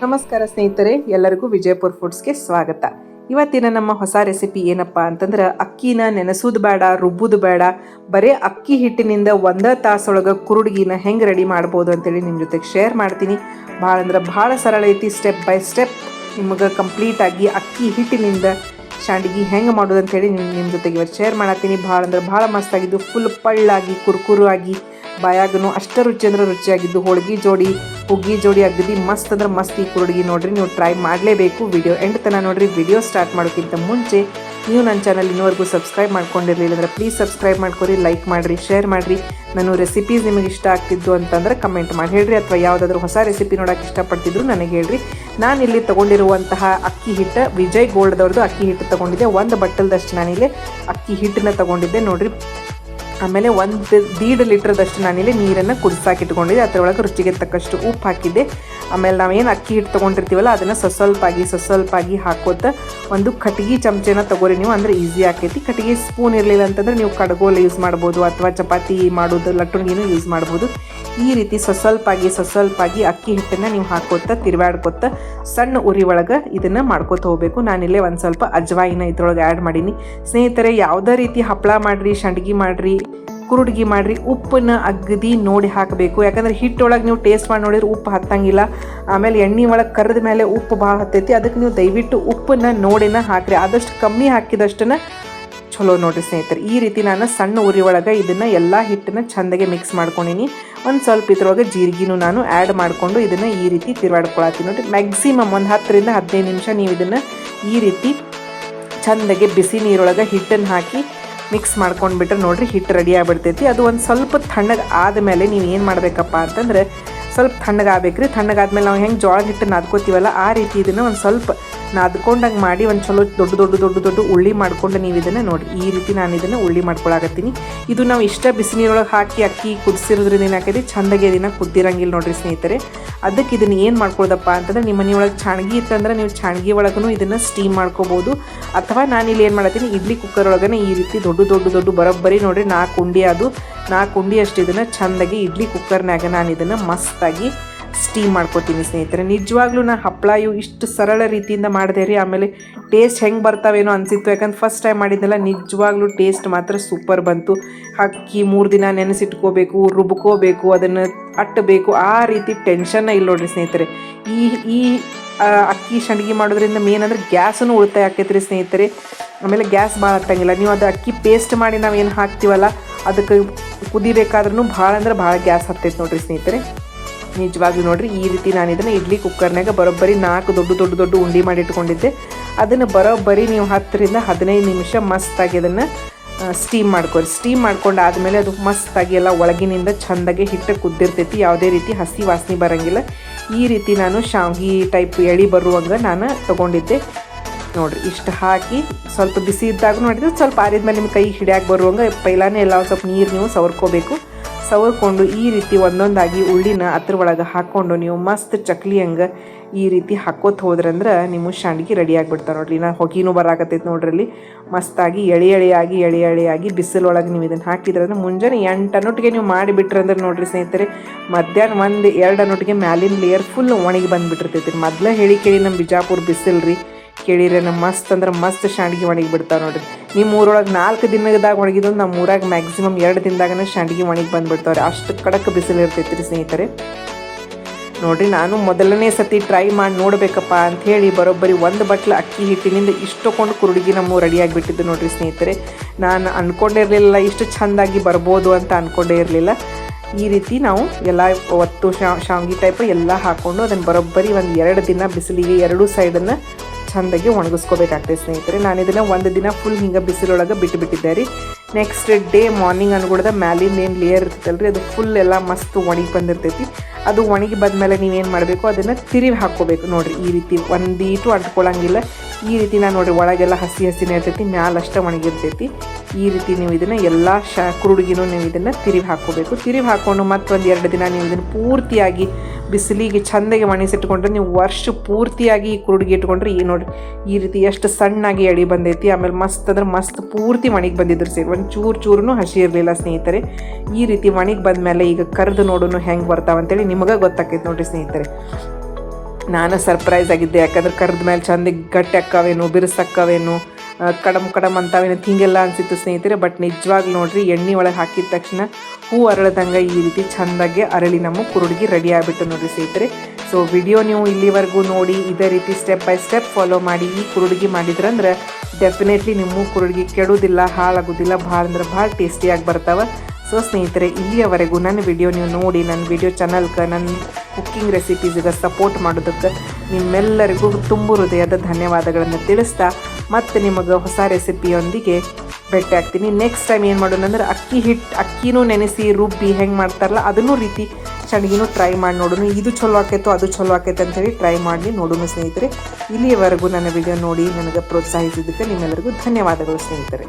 ನಮಸ್ಕಾರ ಸ್ನೇಹಿತರೆ, ಎಲ್ಲರಿಗೂ ವಿಜಯಪುರ ಫುಡ್ಸ್ಗೆ ಸ್ವಾಗತ. ಇವತ್ತಿನ ನಮ್ಮ ಹೊಸ ರೆಸಿಪಿ ಏನಪ್ಪ ಅಂತಂದ್ರೆ ಅಕ್ಕಿನ ನೆನೆಸೋದು ಬೇಡ, ರುಬ್ಬೋದು ಬೇಡ, ಬರೀ ಅಕ್ಕಿ ಹಿಟ್ಟಿನಿಂದ 1 ತಾಸೊಳಗೆ ಕುರುಡ್ಗಿನ ಹೆಂಗೆ ರೆಡಿ ಮಾಡ್ಬೋದು ಅಂತೇಳಿ ನಿಮ್ಮ ಜೊತೆಗೆ ಶೇರ್ ಮಾಡ್ತೀನಿ. ಭಾಳ ಸರಳ ಐತಿ. ಸ್ಟೆಪ್ ಬೈ ಸ್ಟೆಪ್ ನಿಮಗೆ ಕಂಪ್ಲೀಟಾಗಿ ಅಕ್ಕಿ ಹಿಟ್ಟಿನಿಂದ ಶಾಂಡ್ಗಿ ಹೆಂಗೆ ಮಾಡೋದು ಅಂತೇಳಿ ನಿಮ್ಮ ಜೊತೆಗೆ ಇವತ್ತು ಶೇರ್ ಮಾಡತ್ತೀನಿ. ಭಾಳ ಮಸ್ತಾಗಿದ್ದು, ಫುಲ್ ಪಳ್ಳಾಗಿ ಕುರುಕುರು ಆಗಿ ಬಾಯಾಗನು ಅಷ್ಟು ರುಚಿ ಅಂದ್ರೆ ರುಚಿಯಾಗಿದ್ದು, ಹುಗ್ಗಿ ಜೋಡಿ ಅಗದಿ ಮಸ್ತ್ ಅಂದ್ರೆ ಮಸ್ತ್ ಈ ಕುರುಡ್ಗಿ ನೋಡ್ರಿ. ನೀವು ಟ್ರೈ ಮಾಡಲೇಬೇಕು. ವಿಡಿಯೋ ಎಂಡ್ ತನಕ ನೋಡ್ರಿ. ವಿಡಿಯೋ ಸ್ಟಾರ್ಟ್ ಮಾಡೋಕ್ಕಿಂತ ಮುಂಚೆ ನೀವು ನನ್ನ ಚಾನಲ್ ಇನ್ನೂವರೆಗೂ ಸಬ್ಸ್ಕ್ರೈಬ್ ಮಾಡ್ಕೊಂಡಿರಲಿಲ್ಲ ಅಂದರೆ ಪ್ಲೀಸ್ ಸಬ್ಸ್ಕ್ರೈಬ್ ಮಾಡ್ಕೊರಿ, ಲೈಕ್ ಮಾಡಿರಿ, ಶೇರ್ ಮಾಡಿರಿ. ನಾನು ರೆಸಿಪೀಸ್ ನಿಮಗೆ ಇಷ್ಟ ಆಗ್ತಿದ್ದು ಅಂತಂದ್ರೆ ಕಮೆಂಟ್ ಮಾಡಿ ಹೇಳ್ರಿ, ಅಥವಾ ಯಾವುದಾದ್ರೂ ಹೊಸ ರೆಸಿಪಿ ನೋಡೋಕೆ ಇಷ್ಟಪಡ್ತಿದ್ರು ನನಗೆ ಹೇಳ್ರಿ. ನಾನಿಲ್ಲಿ ತೊಗೊಂಡಿರುವಂತಹ ಅಕ್ಕಿ ಹಿಟ್ಟು ವಿಜಯ್ ಗೋಲ್ಡ್ದವ್ರದ್ದು ಅಕ್ಕಿ ಹಿಟ್ಟು ತೊಗೊಂಡಿದ್ದೆ. 1 ಬಟ್ಟಲ್ದಷ್ಟು ನಾನಿಲ್ಲಿ ಅಕ್ಕಿ ಹಿಟ್ಟನ್ನ ತೊಗೊಂಡಿದ್ದೆ ನೋಡ್ರಿ. ಆಮೇಲೆ 1.5 ಲೀಟ್ರದಷ್ಟು ನಾನಿಲ್ಲಿ ನೀರನ್ನು ಕುದಿಸಾಕಿಟ್ಕೊಂಡಿದ್ದೆ. ಅದರೊಳಗೆ ರುಚಿಗೆ ತಕ್ಕಷ್ಟು ಉಪ್ಪು ಹಾಕಿದ್ದೆ. ಆಮೇಲೆ ನಾವೇನು ಅಕ್ಕಿ ಹಿಟ್ಟು ತೊಗೊಂಡಿರ್ತೀವಲ್ಲ ಅದನ್ನು ಸ್ವಸ್ವಲ್ಪಾಗಿ ಹಾಕೋತ ಒಂದು ಕಟ್ಗೆ ಚಮಚೆನ ತೊಗೋರಿ ನೀವು, ಅಂದರೆ ಈಸಿ ಆಕೈತಿ. ಕಟ್ಗೆ ಸ್ಪೂನ್ ಇರಲಿಲ್ಲ ಅಂತಂದ್ರೆ ನೀವು ಕಡ್ಗೋಲು ಯೂಸ್ ಮಾಡ್ಬೋದು, ಅಥವಾ ಚಪಾತಿ ಮಾಡೋದು ಲಟ್ಟಣಿನೂ ಯೂಸ್ ಮಾಡ್ಬೋದು. ಈ ರೀತಿ ಸ್ವಸ್ವಲ್ಪಾಗಿ ಅಕ್ಕಿ ಹಿಟ್ಟನ್ನು ನೀವು ಹಾಕೋತ ತಿರುವಾಡ್ಕೊತ ಸಣ್ಣ ಉರಿ ಒಳಗೆ ಇದನ್ನು ಮಾಡ್ಕೊತ ಹೋಗಬೇಕು. ನಾನಿಲ್ಲೇ ಒಂದು ಸ್ವಲ್ಪ ಅಜ್ವಾಯಿನ ಇದ್ರೊಳಗೆ ಆ್ಯಡ್ ಮಾಡೀನಿ. ಸ್ನೇಹಿತರೆ, ಯಾವುದೇ ರೀತಿ ಹಪ್ಪಳ ಮಾಡಿರಿ, ಸಂಡ್ಗಿ ಮಾಡಿರಿ, ಕುರುಡ್ಗಿ ಮಾಡಿರಿ, ಉಪ್ಪನ್ನ ಅಗದಿ ನೋಡಿ ಹಾಕಬೇಕು. ಯಾಕಂದ್ರೆ ಹಿಟ್ಟೊಳಗೆ ನೀವು ಟೇಸ್ಟ್ ಮಾಡಿ ನೋಡಿದ್ರೆ ಉಪ್ಪು ಹತ್ತಂಗಿಲ್ಲ. ಆಮೇಲೆ ಎಣ್ಣೆ ಒಳಗೆ ಕರೆದ ಮೇಲೆ ಉಪ್ಪು ಭಾಳ ಹತ್ತೈತಿ. ಅದಕ್ಕೆ ನೀವು ದಯವಿಟ್ಟು ಉಪ್ಪನ್ನ ನೋಡಿನ ಹಾಕಿರಿ. ಆದಷ್ಟು ಕಮ್ಮಿ ಹಾಕಿದಷ್ಟನ್ನ ಚಲೋ ನೋಡಿರಿ ಸ್ನೇಹಿತರೆ. ಈ ರೀತಿ ನಾನು ಸಣ್ಣ ಉರಿ ಒಳಗೆ ಇದನ್ನು ಎಲ್ಲ ಹಿಟ್ಟನ್ನು ಚೆಂದಾಗೆ ಮಿಕ್ಸ್ ಮಾಡ್ಕೊಂಡಿನಿ. ಒಂದು ಸ್ವಲ್ಪ ಇದ್ರೊಳಗೆ ಜೀರಿಗೆನೂ ನಾನು ಆ್ಯಡ್ ಮಾಡಿಕೊಂಡು ಇದನ್ನು ಈ ರೀತಿ ತಿರುವಾಡ್ಕೊಳತ್ತೀನಿ ನೋಡಿರಿ. ಮ್ಯಾಕ್ಸಿಮಮ್ ಒಂದು 10 ರಿಂದ 15 ನಿಮಿಷ ನೀವು ಇದನ್ನು ಈ ರೀತಿ ಚೆಂದಾಗೆ ಬಿಸಿ ನೀರೊಳಗೆ ಹಿಟ್ಟನ್ನು ಹಾಕಿ ಮಿಕ್ಸ್ ಮಾಡ್ಕೊಂಡ್ಬಿಟ್ರೆ ನೋಡಿರಿ ಹಿಟ್ಟು ರೆಡಿ ಆಗಿಬಿಡ್ತೈತಿ. ಅದು ಒಂದು ಸ್ವಲ್ಪ ತಣ್ಣಗೆ ಆದಮೇಲೆ ನೀವು ಏನು ಮಾಡಬೇಕಪ್ಪ ಅಂತಂದ್ರೆ ಸ್ವಲ್ಪ ತಣ್ಣಗಾಗಬೇಕ್ರಿ. ತಣ್ಣಗಾದ್ಮೇಲೆ ನಾವು ಹೆಂಗೆ ಜೋಳದ ಹಿಟ್ಟು ನಾದ್ಕೋತೀವಲ್ಲ ಆ ರೀತಿ ಇದನ್ನು ಒಂದು ಸ್ವಲ್ಪ ನಾದ್ಕೊಂಡಂಗೆ ಮಾಡಿ ಒಂದು ಚಲೋ ದೊಡ್ಡ ಉಳ್ಳಿ ಮಾಡ್ಕೊಂಡು ನೀವು ಇದನ್ನು ನೋಡಿರಿ. ಈ ರೀತಿ ನಾನು ಇದನ್ನು ಉಳ್ಳಿ ಮಾಡ್ಕೊಳಕತ್ತೀನಿ. ಇದು ನಾವು ಇಷ್ಟ ಬಿಸಿ ನೀರೊಳಗೆ ಹಾಕಿ ಅಕ್ಕಿ ಕುದಿಸಿರೋದ್ರಿಂದ ಏನಾಕೈತಿ ಚೆಂದಾಗಿ ಅದನ್ನು ಕುದ್ದಿರಂಗಿಲ್ಲ ನೋಡಿರಿ ಸ್ನೇಹಿತರೆ. ಅದಕ್ಕೆ ಇದನ್ನು ಏನು ಮಾಡ್ಕೊಳ್ಳೋದಪ್ಪ ಅಂತಂದ್ರೆ ನಿಮ್ಮ ಮನೆಯೊಳಗೆ ಚಾಣ್ಗಿ ಇತ್ತಂದ್ರೆ ನೀವು ಚಾಣ್ಗಿ ಒಳಗೂ ಇದನ್ನು ಸ್ಟೀಮ್ ಮಾಡ್ಕೋಬೋದು. ಅಥವಾ ನಾನಿಲ್ಲಿ ಏನು ಮಾಡತ್ತೀನಿ, ಇಡ್ಲಿ ಕುಕ್ಕರ್ ಒಳಗನೆ ಈ ರೀತಿ ದೊಡ್ಡ ಬರೋಬ್ಬರಿ ನೋಡಿರಿ 4 ಉಂಡೆ, ಅದು 4 ಉಂಡೆ ಅಷ್ಟು ಇದನ್ನು ಚೆಂದಾಗಿ ಇಡ್ಲಿ ಕುಕ್ಕರ್ನಾಗ ನಾನು ಇದನ್ನು ಮಸ್ತಾಗಿ ಸ್ಟೀಮ್ ಮಾಡ್ಕೊತೀನಿ ಸ್ನೇಹಿತರೆ. ನಿಜವಾಗ್ಲೂ ನಾನು ಹಪ್ಪಳ ಇಷ್ಟು ಸರಳ ರೀತಿಯಿಂದ ಮಾಡಿದೆ ರೀ. ಆಮೇಲೆ ಟೇಸ್ಟ್ ಹೆಂಗೆ ಬರ್ತಾವೇನೋ ಅನಿಸಿತ್ತು. ಯಾಕಂದ್ರೆ ಫಸ್ಟ್ ಟೈಮ್ ಮಾಡಿದ್ನಲ್ಲ, ನಿಜವಾಗ್ಲೂ ಟೇಸ್ಟ್ ಮಾತ್ರ ಸೂಪರ್ ಬಂತು. ಅಕ್ಕಿ 3 ದಿನ ನೆನೆಸಿಟ್ಕೋಬೇಕು, ರುಬ್ಕೋಬೇಕು, ಅದನ್ನು ಅಟ್ಟಬೇಕು, ಆ ರೀತಿ ಟೆನ್ಷನ್ನ ಇಲ್ಲ ನೋಡ್ರಿ ಸ್ನೇಹಿತರೆ. ಈ ಅಕ್ಕಿ ಸಂಡ್ಗಿ ಮಾಡೋದ್ರಿಂದ ಮೇನ್ ಅಂದರೆ ಗ್ಯಾಸನ್ನು ಉಳಿತಾಯ ಆಕೈತ್ರಿ ಸ್ನೇಹಿತರೆ. ಆಮೇಲೆ ಗ್ಯಾಸ್ ಭಾಳ ಹತ್ತಂಗಿಲ್ಲ. ನೀವು ಅದು ಅಕ್ಕಿ ಪೇಸ್ಟ್ ಮಾಡಿ ನಾವು ಏನು ಹಾಕ್ತೀವಲ್ಲ ಅದಕ್ಕೆ ಕುದಿಬೇಕಾದ್ರೂ ಭಾಳ ಗ್ಯಾಸ್ ಹತ್ತೈತೆ ನೋಡ್ರಿ ಸ್ನೇಹಿತರೆ. ನಿಜವಾಗ್ಲೂ ನೋಡ್ರಿ ಈ ರೀತಿ ನಾನು ಇದನ್ನು ಇಡ್ಲಿ ಕುಕ್ಕರ್ನಾಗ ಬರೋಬ್ಬರಿ 4 ದೊಡ್ಡ ಉಂಡೆ ಮಾಡಿ ಇಟ್ಕೊಂಡಿದ್ದೆ. ಅದನ್ನು ಬರೋಬ್ಬರಿ ನೀವು 10 ರಿಂದ 15 ನಿಮಿಷ ಮಸ್ತಾಗಿ ಅದನ್ನು ಸ್ಟೀಮ್ ಮಾಡ್ಕೊರಿ. ಸ್ಟೀಮ್ ಮಾಡ್ಕೊಂಡು ಆದಮೇಲೆ ಅದು ಮಸ್ತಾಗಿ ಎಲ್ಲ ಒಳಗಿನಿಂದ ಚೆಂದಾಗಿ ಹಿಟ್ಟು ಕುದ್ದಿರ್ತೈತಿ. ಯಾವುದೇ ರೀತಿ ಹಸಿ ವಾಸನೆ ಬರೋಂಗಿಲ್ಲ. ಈ ರೀತಿ ನಾನು ಶಾವ್ಗಿ ಟೈಪ್ ಎಳಿ ಬರುವಂಗೆ ನಾನು ತೊಗೊಂಡಿದ್ದೆ ನೋಡಿರಿ. ಇಷ್ಟು ಹಾಕಿ ಸ್ವಲ್ಪ ಬಿಸಿ ಇದ್ದಾಗ ನೋಡಿದ್ರೆ ಸ್ವಲ್ಪ ಆರಿದ್ಮೇಲೆ ನಿಮ್ಮ ಕೈ ಹಿಡಿಯಾಕೆ ಬರುವಂಗೆ ಪೈಲಾನೇ ಎಲ್ಲ ಸ್ವಲ್ಪ ನೀರು ನೀವು ಸವರ್ಕೊಂಡು ಈ ರೀತಿ ಒಂದೊಂದಾಗಿ ಉಳ್ಳಿನ ಅದ್ರ ಒಳಗೆ ಹಾಕ್ಕೊಂಡು ನೀವು ಮಸ್ತ್ ಚಕ್ಲಿ ಹಂಗೆ ಈ ರೀತಿ ಹಾಕೋತ ಹೋದ್ರಂದ್ರೆ ನಿಮ್ಮ ಶಾಂಡ್ಗಿ ರೆಡಿ ಆಗಿಬಿಡ್ತಾವೆ ನೋಡ್ರಿ. ನಾ ಹೊಗಿನೂ ಬರಾಕತ್ತೈತೆ ನೋಡ್ರಲ್ಲಿ. ಮಸ್ತಾಗಿ ಎಳೆಯಾಗಿ ಬಿಸಿಲೊಳಗೆ ನೀವು ಇದನ್ನು ಹಾಕಿದ್ರಂದ್ರೆ ಮುಂಜಾನೆ 8 ಅನ್ನೊಟ್ಟಿಗೆ ನೀವು ಮಾಡಿಬಿಟ್ರಂದ್ರೆ ನೋಡ್ರಿ ಸ್ನೇಹಿತರೆ, ಮಧ್ಯಾಹ್ನ 1-2 ಅನ್ನೊಟ್ಟಿಗೆ ಮ್ಯಾಲಿನ ಲೇಯರ್ ಫುಲ್ ಒಣಗಿ ಬಂದುಬಿಟ್ಟಿರ್ತೈತಿ. ಮೊದಲೇ ಕೇಳಿ ನಮ್ಮ ಬಿಜಾಪುರ ಬಿಸಿಲ್ರಿ, ಕೇಳಿದ್ರೆ ನಮ್ಮ ಮಸ್ತ್ ಶಾಂಡ್ಗಿ ಒಣಗಿ ಬಿಡ್ತಾವೆ ನೋಡ್ರಿ. ನಿಮ್ಮ ಊರೊಳಗೆ 4 ದಿನದಾಗ ಒಣಗಿದ್ದು, ನಮ್ಮ ಊರಾಗ ಮ್ಯಾಕ್ಸಿಮಮ್ 2 ದಿನದಾಗನೇ ಶಾಂಡ್ಗಿ ಒಣಗಿ ಬಂದುಬಿಡ್ತಾವ್ರಿ. ಅಷ್ಟು ಕಡಕ್ ಬಿಸಿಲು ಇರ್ತೈತಿ ರೀ ಸ್ನೇಹಿತರೆ. ನೋಡಿರಿ, ನಾನು ಮೊದಲನೇ ಸತಿ ಟ್ರೈ ಮಾಡಿ ನೋಡಬೇಕಪ್ಪ ಅಂಥೇಳಿ ಬರೋಬ್ಬರಿ 1 ಬಟ್ಲು ಅಕ್ಕಿ ಹಿಟ್ಟಿನಿಂದ ಇಷ್ಟೊಂದು ಕುರುಡ್ಗಿ ನಮ್ಮ ರೆಡಿಯಾಗಿಬಿಟ್ಟಿದ್ದು ನೋಡಿರಿ ಸ್ನೇಹಿತರೆ. ನಾನು ಅಂದ್ಕೊಂಡಿರಲಿಲ್ಲ ಇಷ್ಟು ಚೆಂದಾಗಿ ಬರ್ಬೋದು ಅಂತ ಅಂದ್ಕೊಂಡೇ ಇರಲಿಲ್ಲ. ಈ ರೀತಿ ನಾವು ಎಲ್ಲ ಒತ್ತು ಶಾವ್ಗಿ ಟೈಪ್ ಎಲ್ಲ ಹಾಕ್ಕೊಂಡು ಅದನ್ನು ಬರೋಬ್ಬರಿ 1-2 ದಿನ ಬಿಸಿಲಿಗೆ 2 ಸೈಡನ್ನು ಚೆಂದಾಗಿ ಒಣಗಿಸ್ಕೋಬೇಕಾಗ್ತದೆ ಸ್ನೇಹಿತರೆ. ನಾನು ಇದನ್ನು 1 ದಿನ ಫುಲ್ ಹಿಂಗೆ ಬಿಸಿಲೊಳಗೆ ಬಿಟ್ಟಿದ್ದೆ ರೀ. ನೆಕ್ಸ್ಟ್ ಡೇ ಮಾರ್ನಿಂಗ್ ಅನ್ಕೊಡ್ದೆ ಮ್ಯಾಲಿಂದ ಏನು ಲೇಯರ್ ಇರ್ತೈತಲ್ಲ ರೀ, ಅದು ಫುಲ್ ಎಲ್ಲ ಮಸ್ತ್ ಒಣಗಿ ಬಂದಿರ್ತೈತಿ. ಅದು ಒಣಗಿ ಬಂದಮೇಲೆ ನೀವೇನು ಮಾಡಬೇಕು, ಅದನ್ನು ತಿರುವಿ ಹಾಕ್ಕೋಬೇಕು ನೋಡಿರಿ. ಈ ರೀತಿ ಒಂದೀಟು ಅಂಟ್ಕೊಳ್ಳಂಗಿಲ್ಲ. ಈ ರೀತಿ ನಾನು ನೋಡಿರಿ ಒಳಗೆಲ್ಲ ಹಸಿನೇ ಇರ್ತೈತಿ, ಮ್ಯಾಲಷ್ಟೇ ಒಣಗಿರ್ತೈತಿ. ಈ ರೀತಿ ನೀವು ಇದನ್ನು ಎಲ್ಲ ಕುರುಡ್ಗಿನೂ ನೀವು ಇದನ್ನು ತಿರುವಿ ಹಾಕ್ಕೋಬೇಕು. ತಿರುವಿ ಹಾಕ್ಕೊಂಡು ಮತ್ತೆ 1-2 ದಿನ ನೀವು ಇದನ್ನು ಪೂರ್ತಿಯಾಗಿ ಬಿಸಿಲಿಗೆ ಚೆಂದಾಗಿ ಒಣಗಿಸಿಟ್ಕೊಂಡ್ರೆ ನೀವು ವರ್ಷ ಪೂರ್ತಿಯಾಗಿ ಈ ಕುರುಡ್ಗಿ ಇಟ್ಕೊಂಡ್ರೆ ಈ ನೋಡಿರಿ ಈ ರೀತಿ ಎಷ್ಟು ಸಣ್ಣಾಗಿ ಎಳಿ ಬಂದೈತಿ. ಆಮೇಲೆ ಮಸ್ತ್ ಪೂರ್ತಿ ಒಣಗಿ ಬಂದಿದ್ರು ಸೇರಿ, ಒಂದು ಚೂರು ಹಸಿ ಇರಲಿಲ್ಲ ಸ್ನೇಹಿತರೆ. ಈ ರೀತಿ ಒಣಗಿ ಬಂದಮೇಲೆ ಈಗ ಕರೆದು ನೋಡೋನು ಹೆಂಗೆ ಬರ್ತಾವಂತೇಳಿ ನಿಮಗೆ ಗೊತ್ತಾಕೈತೆ ನೋಡಿರಿ ಸ್ನೇಹಿತರೆ. ನಾನು ಸರ್ಪ್ರೈಸ್ ಆಗಿದ್ದೆ, ಯಾಕಂದ್ರೆ ಕರೆದ ಮೇಲೆ ಚಂದಿಗೆ ಗಟ್ಟಿ ಅಕ್ಕವೇನು ಬಿರುಸಕ್ಕವೇನು ಕಡಮ್ ಅಂತಾವೇನು ಹಿಂಗೆಲ್ಲ ಅನಿಸಿತ್ತು ಸ್ನೇಹಿತರೆ. ಬಟ್ ನಿಜವಾಗ್ಲೂ ನೋಡ್ರಿ, ಎಣ್ಣೆ ಒಳಗೆ ಹಾಕಿದ ತಕ್ಷಣ ಹೂ ಅರಳದಂಗೆ ಈ ರೀತಿ ಚೆಂದಾಗೆ ಅರಳಿ ನಮ್ಮ ಕುರುಡ್ಗಿ ರೆಡಿ ಆಗಿಬಿಟ್ಟು ನೋಡಿರಿ ಸ್ನೇಹಿತರೆ. ಸೊ ವಿಡಿಯೋ ನೀವು ಇಲ್ಲಿವರೆಗೂ ನೋಡಿ ಇದೇ ರೀತಿ ಸ್ಟೆಪ್ ಬೈ ಸ್ಟೆಪ್ ಫಾಲೋ ಮಾಡಿ ಈ ಕುರುಡ್ಗಿ ಮಾಡಿದ್ರಂದ್ರೆ ಡೆಫಿನೆಟ್ಲಿ ನಿಮ್ಮ ಕುರುಡ್ಗಿ ಕೆಡೋದಿಲ್ಲ, ಹಾಳಾಗೋದಿಲ್ಲ, ಭಾಳ ಅಂದ್ರೆ ಭಾಳ ಟೇಸ್ಟಿಯಾಗಿ ಬರ್ತಾವೆ. ಸೊ ಸ್ನೇಹಿತರೆ, ಇಲ್ಲಿಯವರೆಗೂ ನನ್ನ ವಿಡಿಯೋ ನೀವು ನೋಡಿ ನನ್ನ ವಿಡಿಯೋ ಚಾನಲ್ಗೆ, ನನ್ನ ಕುಕ್ಕಿಂಗ್ ರೆಸಿಪೀಸ್ಗೆ ಸಪೋರ್ಟ್ ಮಾಡೋದಕ್ಕೆ ನಿಮ್ಮೆಲ್ಲರಿಗೂ ತುಂಬ ಹೃದಯದ ಧನ್ಯವಾದಗಳನ್ನು ತಿಳಿಸ್ತಾ ಮತ್ತು ನಿಮಗೆ ಹೊಸ ರೆಸಿಪಿಯೊಂದಿಗೆ ಭೇಟಿ ಆಗ್ತೀನಿ. ನೆಕ್ಸ್ಟ್ ಟೈಮ್ ಏನು ಮಾಡೋಣ ಅಂದ್ರೆ ಅಕ್ಕಿನೂ ನೆನೆಸಿ ರುಬ್ಬಿ ಹೆಂಗೆ ಮಾಡ್ತಾರಲ್ಲ ಅದನ್ನೂ ರೀತಿ ಸಂಡಿಗೆನೂ ಟ್ರೈ ಮಾಡಿ ನೋಡೋಣ. ಇದು ಚಲೋ ಆಕೈತೋ ಅದು ಚಲೋ ಆಕೈತೆ ಅಂತೇಳಿ ಟ್ರೈ ಮಾಡಿ ನೋಡೋಣ ಸ್ನೇಹಿತರೆ. ಇಲ್ಲಿಯವರೆಗೂ ನನ್ನ ವಿಡಿಯೋ ನೋಡಿ ನನಗೆ ಪ್ರೋತ್ಸಾಹಿಸಿದ್ದಕ್ಕೆ ನಿಮ್ಮೆಲ್ಲರಿಗೂ ಧನ್ಯವಾದಗಳು ಸ್ನೇಹಿತರೆ.